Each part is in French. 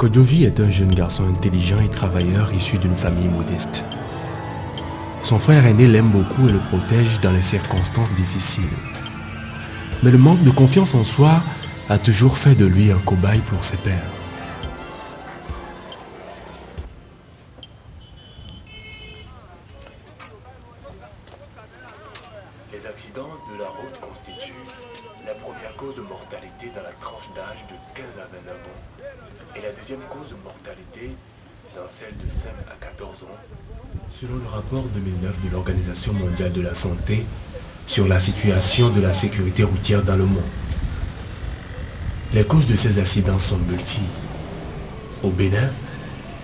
Kodjovi est un jeune garçon intelligent et travailleur issu d'une famille modeste. Son frère aîné l'aime beaucoup et le protège dans les circonstances difficiles. Mais le manque de confiance en soi a toujours fait de lui un cobaye pour ses pairs. Les accidents de la route constituent la première cause de mortalité dans la tranche d'âge de 15 à 29 ans et la deuxième cause de mortalité dans celle de 5 à 14 ans. Selon le rapport 2009 de l'Organisation mondiale de la santé sur la situation de la sécurité routière dans le monde, les causes de ces accidents sont multiples. Au Bénin,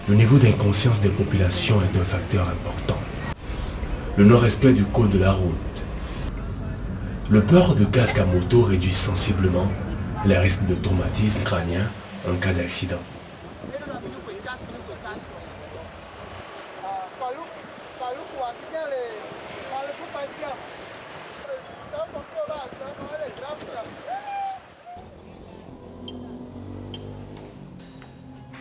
le niveau d'inconscience des populations est un facteur important. Le non-respect du code de la route. Le port de casque à moto réduit sensiblement les risques de traumatisme crânien en cas d'accident.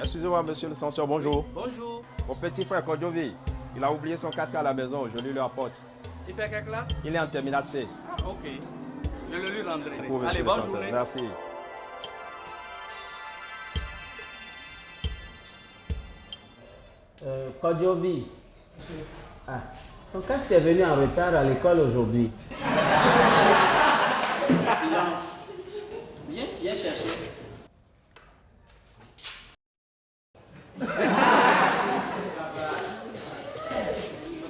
Excusez-moi, monsieur le censeur, bonjour. Bonjour. Mon petit frère Kodjovi, il a oublié son casque à la maison, je lui apporte. Tu fais quelle classe? Il est en terminale C. Ah, ok. Je le lui rendrai. Pour Allez, monsieur bonne le censeur, journée. merci. Kodjovi. Ah, ton casque est venu en retard à l'école aujourd'hui. Silence. Viens chercher.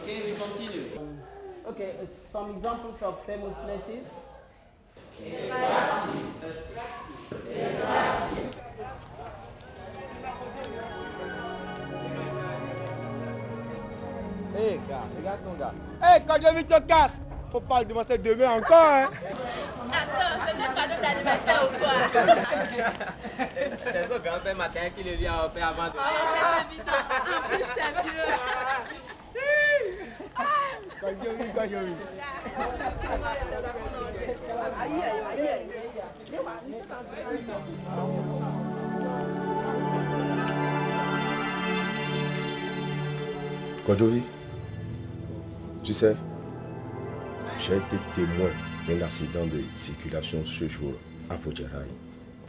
Okay, we continue. Okay, some examples of famous places. Hé gars, regarde ton gars. Hé, Kodjovi, ton casque. Faut pas le démontrer demain encore, hein. Attends, c'est un cadeau d'anniversaire ou quoi? C'est son grand-père matin qui le lui a offert avant de... Oh, c'est évident. En plus, c'est mieux. Kodjovi, Kodjovi. Kodjovi, tu sais, j'ai été témoin d'un accident de circulation ce jour à Fodjerai.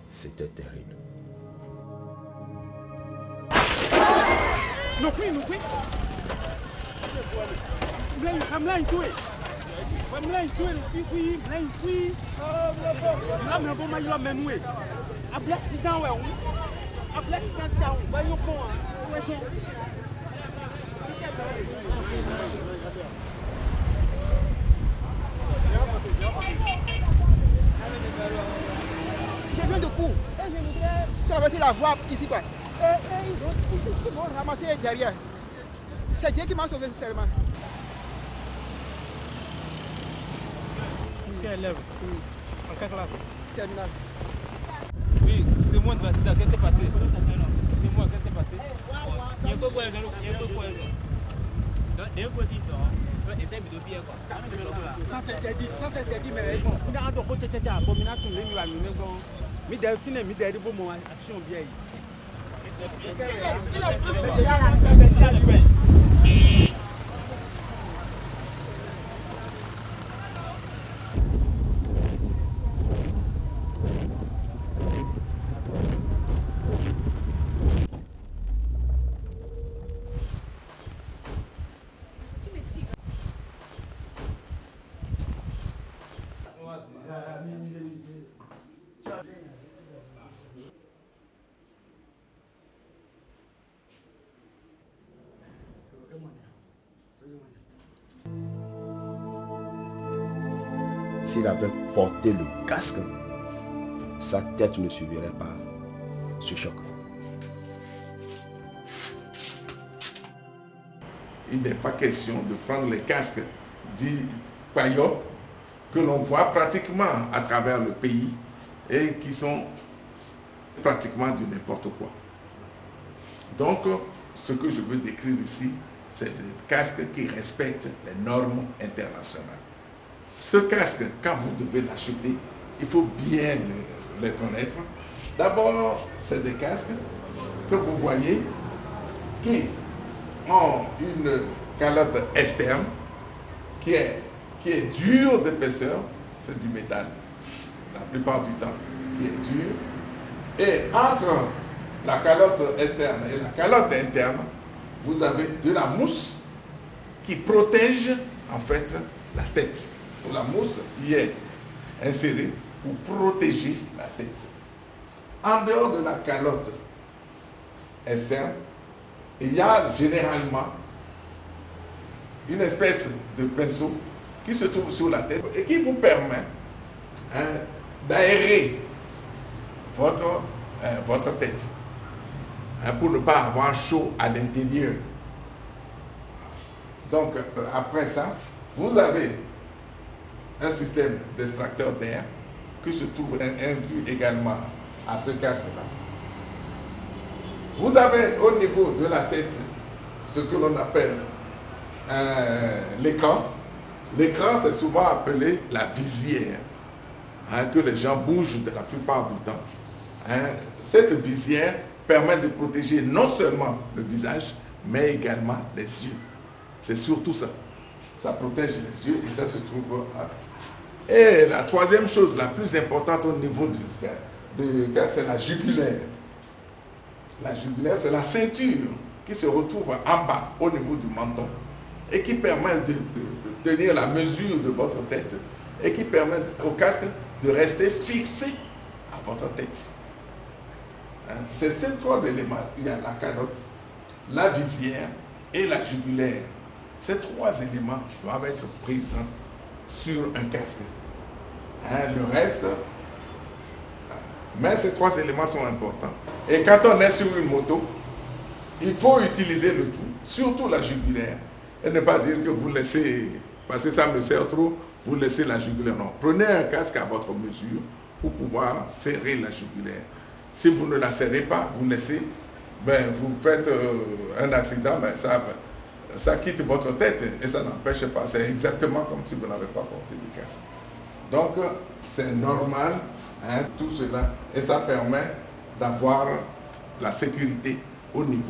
C'était terrible. Je viens de cours. Et je voudrais traverser la voie ici, quoi. Ils vont ramasser derrière. C'est Dieu qui m'a sauvé seulement. Quel élève? En quelle classe? Terminal. Oui, dis-moi de l'accident, qu'est-ce qui s'est passé? Dis-moi, qu'est-ce qui s'est passé? Il y a un peu quoi, il y a un peu quoi. Il y a un peu aussi, et c'est de bien quoi. Ça c'est interdit, mais bon. On a un peu de tête à abominable, on est à nous, mais d'être mis derrière pour mon action vieille. S'il avait porté le casque, sa tête ne subirait pas ce choc. Il n'est pas question de prendre les casques dits paillots que l'on voit pratiquement à travers le pays et qui sont pratiquement du n'importe quoi. Donc, ce que je veux décrire ici, c'est des casques qui respectent les normes internationales. Ce casque, quand vous devez l'acheter, il faut bien le connaître. D'abord, c'est des casques que vous voyez qui ont une calotte externe qui est dure d'épaisseur, c'est du métal, la plupart du temps, qui est dur. Et entre la calotte externe et la calotte interne, vous avez de la mousse qui protège en fait la tête. La mousse y est insérée pour protéger la tête. En dehors de la calotte externe, il y a généralement une espèce de pinceau qui se trouve sur la tête et qui vous permet d'aérer votre tête pour ne pas avoir chaud à l'intérieur. Donc, après ça, vous avez un système d'extracteur d'air qui se trouve inclus également à ce casque-là. Vous avez au niveau de la tête ce que l'on appelle l'écran. L'écran, c'est souvent appelé la visière, que les gens bougent de la plupart du temps. Cette visière permet de protéger non seulement le visage, mais également les yeux. C'est surtout ça. Ça protège les yeux et ça se trouve. Et la troisième chose la plus importante au niveau du cas, c'est la jugulaire. La jugulaire, c'est la ceinture qui se retrouve en bas, au niveau du menton, et qui permet de tenir la mesure de votre tête et qui permet au casque de rester fixé à votre tête. C'est ces trois éléments. Il y a la calotte, la visière et la jugulaire. Ces trois éléments doivent être présents sur un casque. Le reste, mais ces trois éléments sont importants. Et quand on est sur une moto, il faut utiliser le tout, surtout la jugulaire, et ne pas dire que vous laissez, parce que ça me sert trop, vous laissez la jugulaire. Non, prenez un casque à votre mesure pour pouvoir serrer la jugulaire. Si vous ne la serrez pas, vous laissez, vous faites un accident, ça quitte votre tête et ça n'empêche pas. C'est exactement comme si vous n'avez pas porté de casque. Donc, c'est normal, tout cela, et ça permet d'avoir la sécurité au niveau.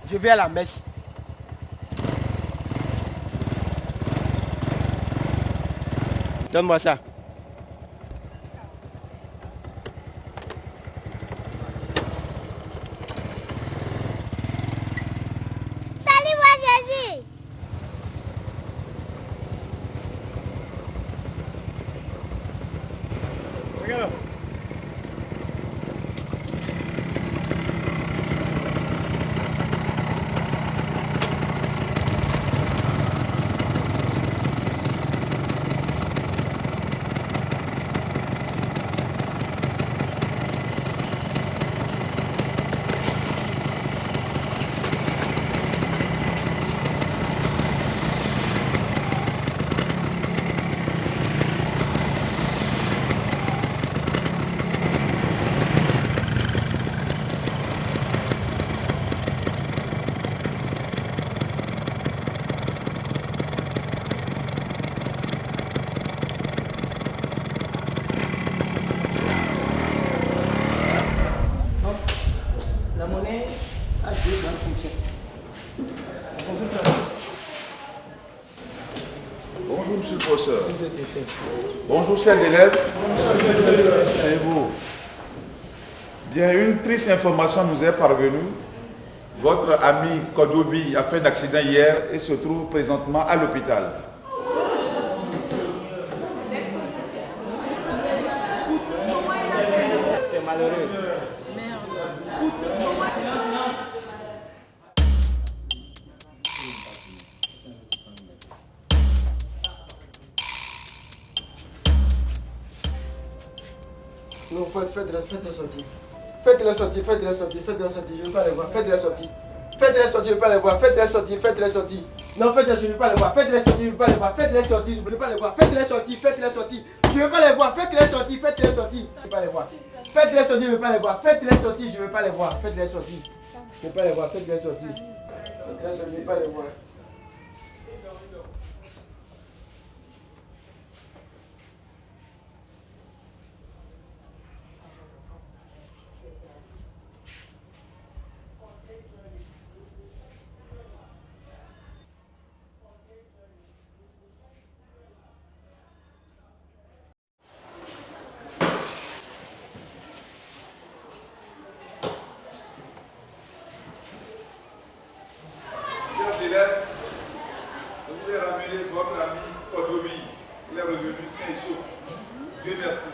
Je vais à la messe. Donne-moi ça. Salut, moi Jésus. Regarde. La monnaie a deux grandes fonctions. Bonjour, monsieur le professeur. Bonjour, chers élèves. C'est vous. Bien, une triste information nous est parvenue. Votre ami Kodjovi a fait un accident hier et se trouve présentement à l'hôpital. C'est malheureux. Non, faites la sortie. Faites la sortie, faites la sortie, faites la sortie, je ne veux pas les voir. Faites la sortie. Faites la sortie, je ne veux pas les voir. Faites la sortie, faites la sortie. Non, faites la sortie, je ne veux pas les voir. Faites la sortie, je ne veux pas les voir. Faites la sortie, je ne veux pas les voir. Faites la sortie, faites la sortie. Je ne veux pas les voir. Faites la sortie, faites la sortie. Je ne veux pas les voir. Faites-les sortir, je ne veux pas les voir. Faites-les sortir, je ne veux pas les voir. Faites-les sortir. Je ne veux pas les voir. Faites-les sortir. Faites-les sortir, je ne veux pas les voir. Votre ami Kodomi, il est revenu sain et sauf. Dieu merci.